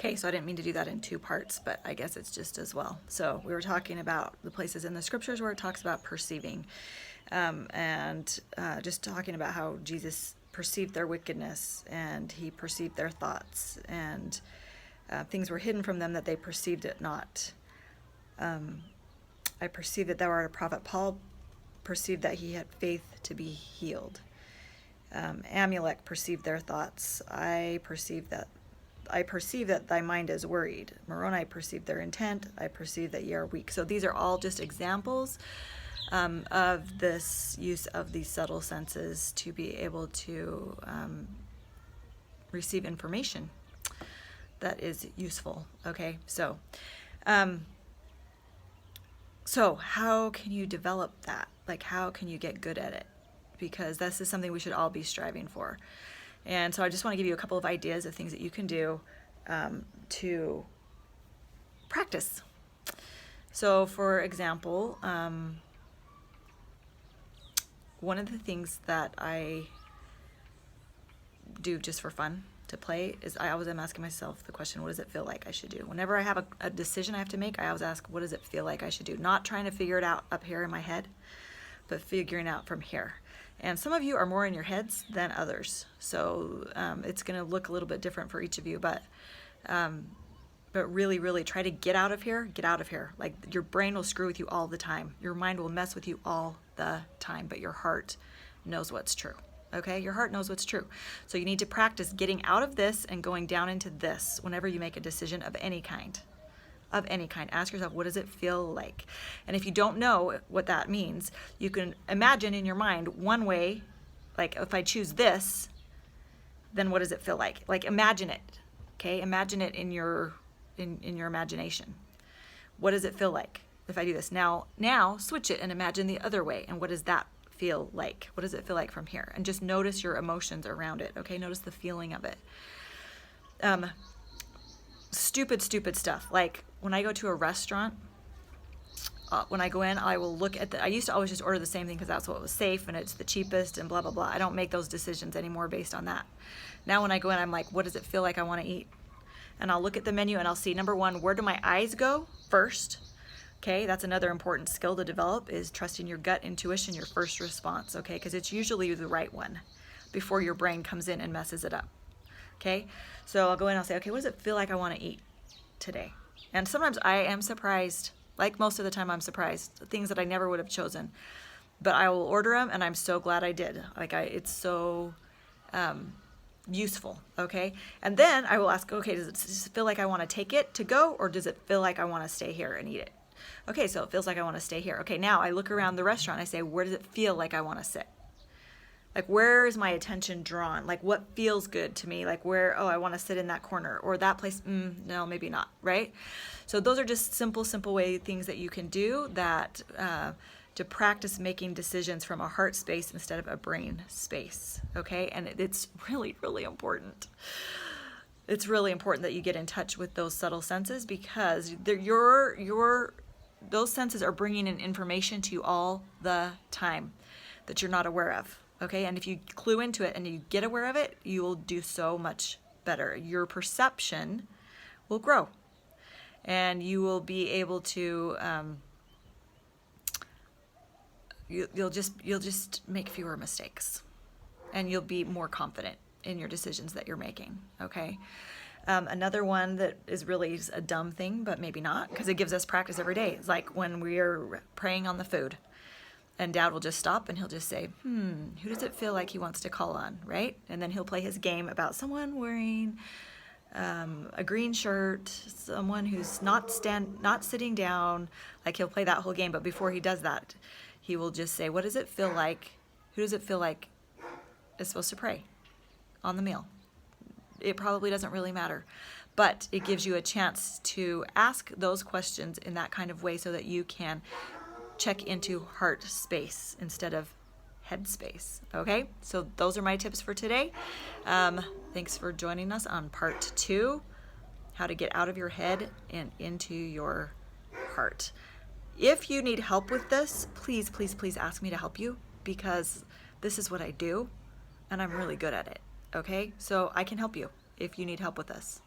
Okay, so I didn't mean to do that in two parts, but I guess it's just as well. So we were talking about the places in the scriptures where it talks about perceiving, and just talking about how Jesus perceived their wickedness and he perceived their thoughts, and things were hidden from them that they perceived it not. I perceive that thou art a prophet. Paul perceived that he had faith to be healed. Amulek perceived their thoughts. I perceive that thy mind is worried. Moroni perceived their intent. I perceive that ye are weak. So these are all just examples of this use of these subtle senses to be able to receive information that is useful. Okay, so how can you develop that? Like, how can you get good at it? Because this is something we should all be striving for. And so I just want to give you a couple of ideas of things that you can do to practice. So for example, one of the things that I do just for fun to play is I always am asking myself the question, what does it feel like I should do? Whenever I have a decision I have to make, I always ask, what does it feel like I should do? Not trying to figure it out up here in my head, but figuring out from here. And some of you are more in your heads than others, so it's going to look a little bit different for each of you, but really, really try to get out of here. Get out of here. Like, your brain will screw with you all the time. Your mind will mess with you all the time, but your heart knows what's true. Okay? Your heart knows what's true. So you need to practice getting out of this and going down into this whenever you make a decision of any kind. Of any kind. Ask yourself, what does it feel like? And if you don't know what that means, you can imagine in your mind one way, like, if I choose this, then what does it feel like? Like, imagine it. Okay? Imagine it in your imagination. What does it feel like if I do this? Now switch it and imagine the other way. And what does that feel like? What does it feel like from here? And just notice your emotions around it. Okay? Notice the feeling of it. Stupid stuff. Like, when I go to a restaurant, when I go in, I will look at I used to always just order the same thing because that's what was safe and it's the cheapest and blah, blah, blah. I don't make those decisions anymore based on that. Now when I go in, I'm like, what does it feel like I want to eat? And I'll look at the menu and I'll see, number one, where do my eyes go first? Okay, that's another important skill to develop, is trusting your gut intuition, your first response, okay? Because it's usually the right one before your brain comes in and messes it up. Okay, so I'll go in and I'll say, okay, what does it feel like I want to eat today? And sometimes I am surprised, like most of the time I'm surprised, things that I never would have chosen. But I will order them and I'm so glad I did. It's so useful, okay? And then I will ask, okay, does it feel like I want to take it to go, or does it feel like I want to stay here and eat it? Okay, so it feels like I want to stay here. Okay, now I look around the restaurant, I say, where does it feel like I want to sit? Like, where is my attention drawn? Like, what feels good to me? Like, where, I want to sit in that corner, or that place, no, maybe not, right? So those are just simple things that you can do that to practice making decisions from a heart space instead of a brain space, okay? And it's really, really important. It's really important that you get in touch with those subtle senses, because those senses are bringing in information to you all the time that you're not aware of. Okay, and if you clue into it and you get aware of it, you will do so much better. Your perception will grow, and you will be able to. You'll just make fewer mistakes, and you'll be more confident in your decisions that you're making. Okay. Another one that is really a dumb thing, but maybe not, because it gives us practice every day. It's like when we are praying on the food. And Dad will just stop and he'll just say, who does it feel like he wants to call on, right? And then he'll play his game about someone wearing a green shirt, someone who's not sitting down. Like, he'll play that whole game, but before he does that, he will just say, what does it feel like? Who does it feel like is supposed to pray on the meal? It probably doesn't really matter, but it gives you a chance to ask those questions in that kind of way so that you can check into heart space instead of head space. Okay, so those are my tips for today. Thanks for joining us on part 2, how to get out of your head and into your heart. If you need help with this, please ask me to help you, because this is what I do and I'm really good at it. Okay, so I can help you if you need help with this.